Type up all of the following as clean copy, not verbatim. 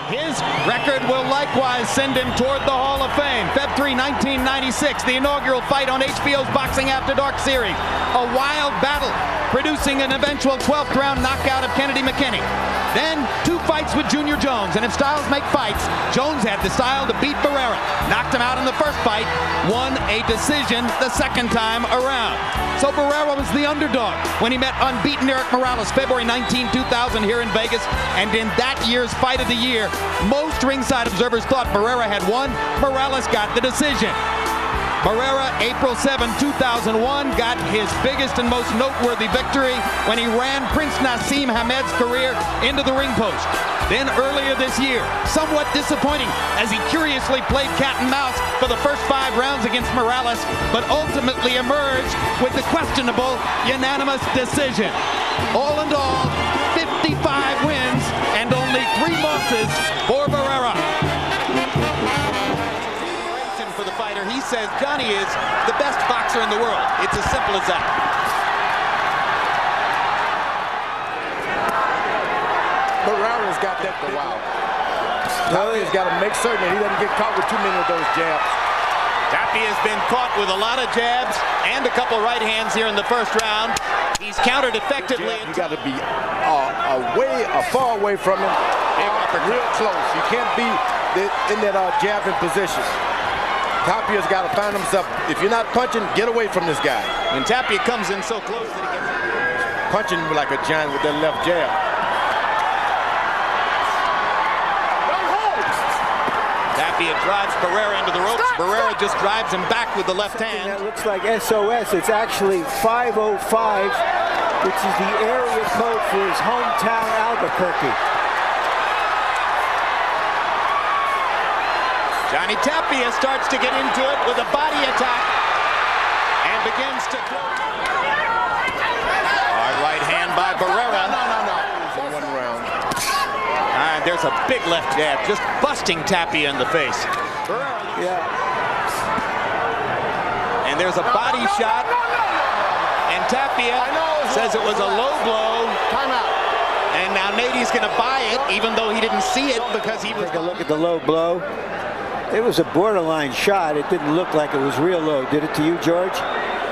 His record will likewise send him toward the Hall of Fame. Feb 3, 1996, the inaugural fight on HBO's Boxing After Dark series. A wild battle, producing an eventual 12th round knockout of Kennedy McKinney. Then, 2 fights with Junior Jones, and if styles make fights, Jones had the style to beat Barrera. Knocked him out in the first fight, won a decision the second time around. So Barrera was the underdog when he met unbeaten Erik Morales February 19, 2000 here in Vegas, and in that year's Fight of the Year, most ringside observers thought Barrera had won. Morales got the decision. Barrera, April 7, 2001, got his biggest and most noteworthy victory when he ran Prince Naseem Hamed's career into the ring post. Then earlier this year, somewhat disappointing as he curiously played cat and mouse for the first 5 rounds against Morales, but ultimately emerged with the questionable unanimous decision. All in all, 55 wins and only 3 losses for Barrera. For the fighter, he says Johnny is the best boxer in the world. It's as simple as that. Barrera's got that for a while. Tapia's got to make certain that he doesn't get caught with too many of those jabs. Tapia has been caught with a lot of jabs and a couple right hands here in the first round. He's countered effectively. You got to be far away from him, real close. You can't be in that jabbing position. Tapia's got to find himself. If you're not punching, get away from this guy. When Tapia comes in so close that he gets punching like a giant with that left jab. Tapia drives Barrera into the ropes. Barrera just drives him back with the left hand. That looks like SOS. It's actually 505, which is the area code for his hometown, Albuquerque. Johnny Tapia starts to get into it with a body attack and begins to throw. Hard right hand by Barrera. In 1 round. And there's a big left jab, just busting Tapia in the face. Yeah. And there's a body shot. And Tapia says it was a low blow. Timeout. And now Nady's going to buy it, even though he didn't see it because he was. Take a look at the low blow. It was a borderline shot. It didn't look like it was real low. Did it to you, George?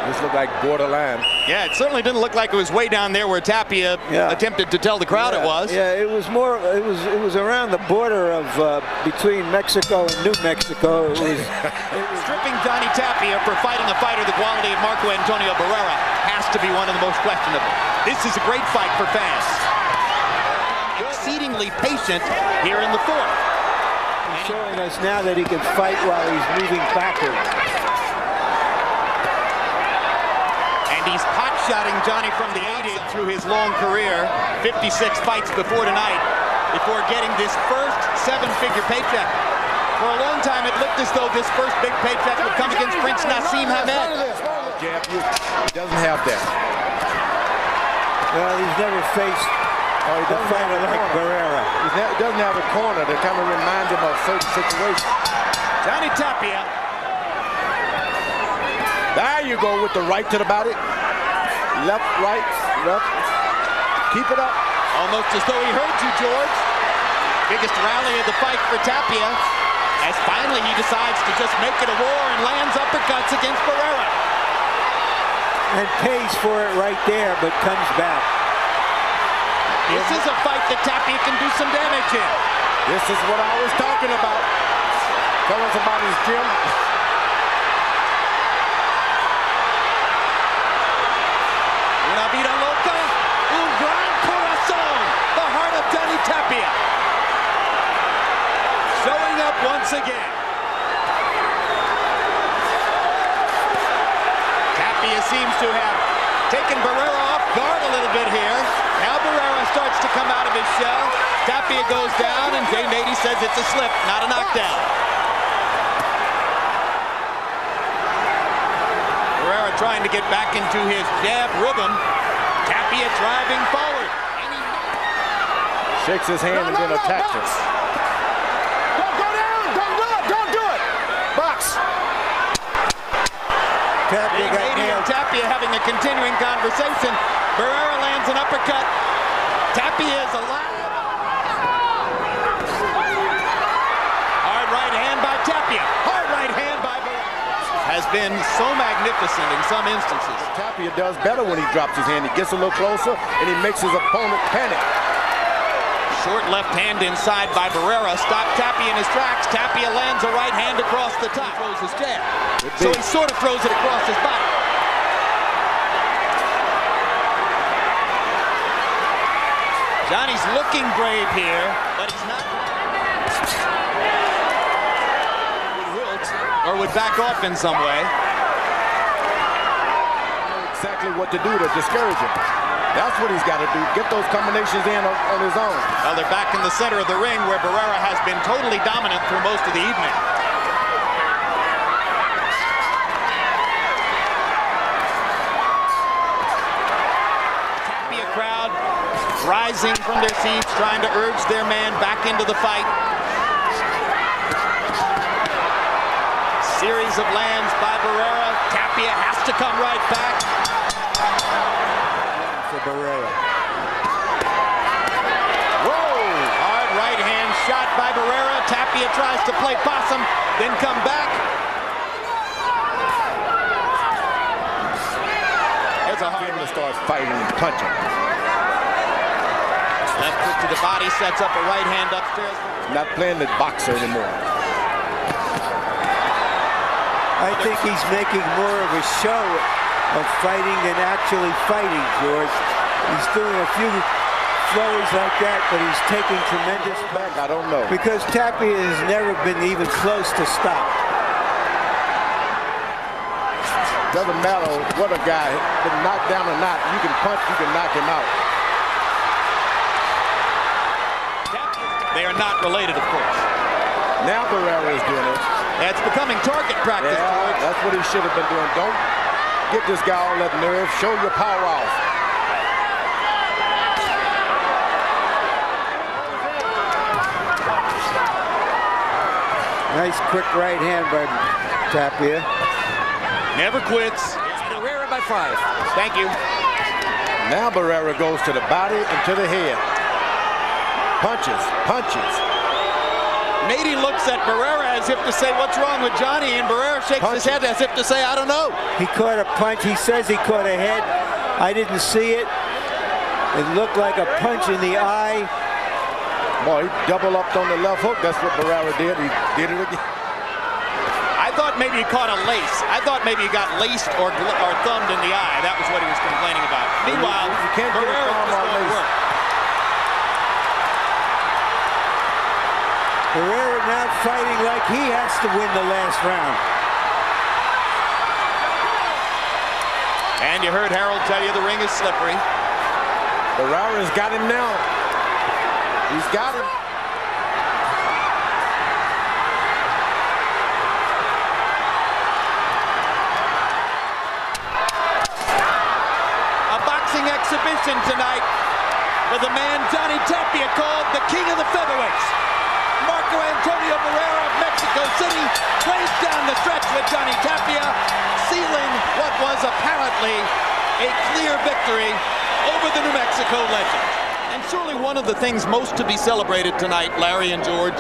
This looked like borderline. Yeah, it certainly didn't look like it was way down there where Tapia attempted to tell the crowd it was. Yeah, it was more. It was around the border of between Mexico and New Mexico. It was stripping Johnny Tapia for fighting a fighter the quality of Marco Antonio Barrera has to be one of the most questionable. This is a great fight for fans. Exceedingly patient here in the 4th. Showing us now that he can fight while he's moving backward. And he's pot-shotting Johnny from the 80s through his long career, 56 fights before tonight, before getting this first 7-figure paycheck. For a long time, it looked as though this first big paycheck would come against Prince Naseem Hamed. Jab, he doesn't have that. Well, he's never faced a fighter like Barrera. He doesn't have a corner that kind of reminds him of certain situations. Johnny Tapia. There you go with the right to the body. Left, right, left. Keep it up. Almost as though he heard you, George. Biggest rally of the fight for Tapia, as finally he decides to just make it a war and lands uppercuts against Barrera. And pays for it right there, but comes back. This is a fight that Tapia can do some damage in. This is what I was talking about. Tell us about his gym. Una vida loca, un gran corazón. The heart of Johnny Tapia. Showing up once again. Tapia seems to have taken Barrera off guard a little bit here. Now Barrera starts to come out of his shell. Tapia goes down, and Jay Nady says it's a slip, not a knockdown. Barrera trying to get back into his jab rhythm. Tapia driving forward. Shakes his hand and then attacks it. Don't go down! Don't do it! Don't do it! Box! Tapia got Nady and nailed. Tapia having a continuing conversation. Barrera lands an uppercut. Tapia is alive. Tapia. Hard right hand by Barrera. Has been so magnificent in some instances. Tapia does better when he drops his hand. He gets a little closer and he makes his opponent panic. Short left hand inside by Barrera. Stopped Tapia in his tracks. Tapia lands a right hand across the top. Throws his jab. So he sort of throws it across his body. Johnny's looking brave here, but he's not. Or would back off in some way. Exactly what to do to discourage him. That's what he's got to do. Get those combinations in on his own. Well, they're back in the center of the ring where Barrera has been totally dominant through most of the evening. Tapia crowd rising from their seats, trying to urge their man back into the fight. Series of lands by Barrera. Tapia has to come right back. For Barrera. Whoa! Hard right hand shot by Barrera. Tapia tries to play possum, then come back. There's a hard Barrera starts fighting and punching. left foot to the body, sets up a right hand upstairs. Not playing the boxer anymore. I think he's making more of a show of fighting than actually fighting, George. He's doing a few throws like that, but he's taking tremendous back. I don't know. Because Tapia has never been even close to stop. Doesn't matter what a guy been knocked down or not. You can punch, you can knock him out. They are not related, of course. Now Barrera is doing it. It's becoming target practice, George. That's what he should have been doing. Don't get this guy all that nerve. Show your power off. Nice quick right hand by Tapia. Never quits. Barrera by 5. Thank you. Now Barrera goes to the body and to the head. Punches, punches. Nady looks at Barrera as if to say, what's wrong with Johnny? And Barrera shakes his head as if to say, I don't know. He caught a punch. He says he caught a head. I didn't see it. It looked like a punch in the eye. Boy, he double upped on the left hook. That's what Barrera did. He did it again. I thought maybe he caught a lace. I thought maybe he got laced or thumbed in the eye. That was what he was complaining about. Meanwhile, you can't get a Barrera thumb was or going to lace. work. Barrera now fighting like he has to win the last round. And you heard Harold tell you the ring is slippery. Barrera's got him now. He's got him. A boxing exhibition tonight for the man Johnny Tapia called the king of the featherweights. Marco Antonio Barrera of Mexico City plays down the stretch with Johnny Tapia, sealing what was apparently a clear victory over the New Mexico legend. And surely one of the things most to be celebrated tonight, Larry and George,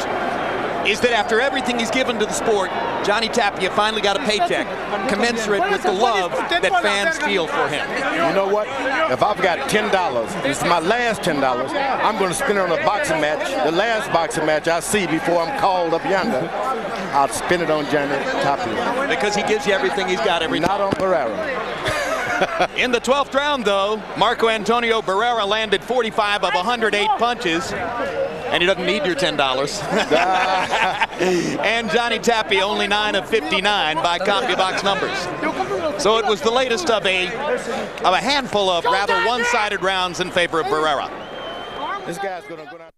is that after everything he's given to the sport, Johnny Tapia finally got a paycheck commensurate with the love that fans feel for him. You know what? If I've got $10, this is my last $10, I'm going to spend it on a boxing match. The last boxing match I see before I'm called up yonder, I'll spend it on Johnny Tapia. Because he gives you everything he's got every time. Not on Barrera. In the 12th round, though, Marco Antonio Barrera landed 45 of 108 punches, and he doesn't need your $10. And Johnny Tapia only 9 of 59 by CompuBox numbers. So it was the latest of a handful of rather one-sided rounds in favor of Barrera. This guy's going to go down.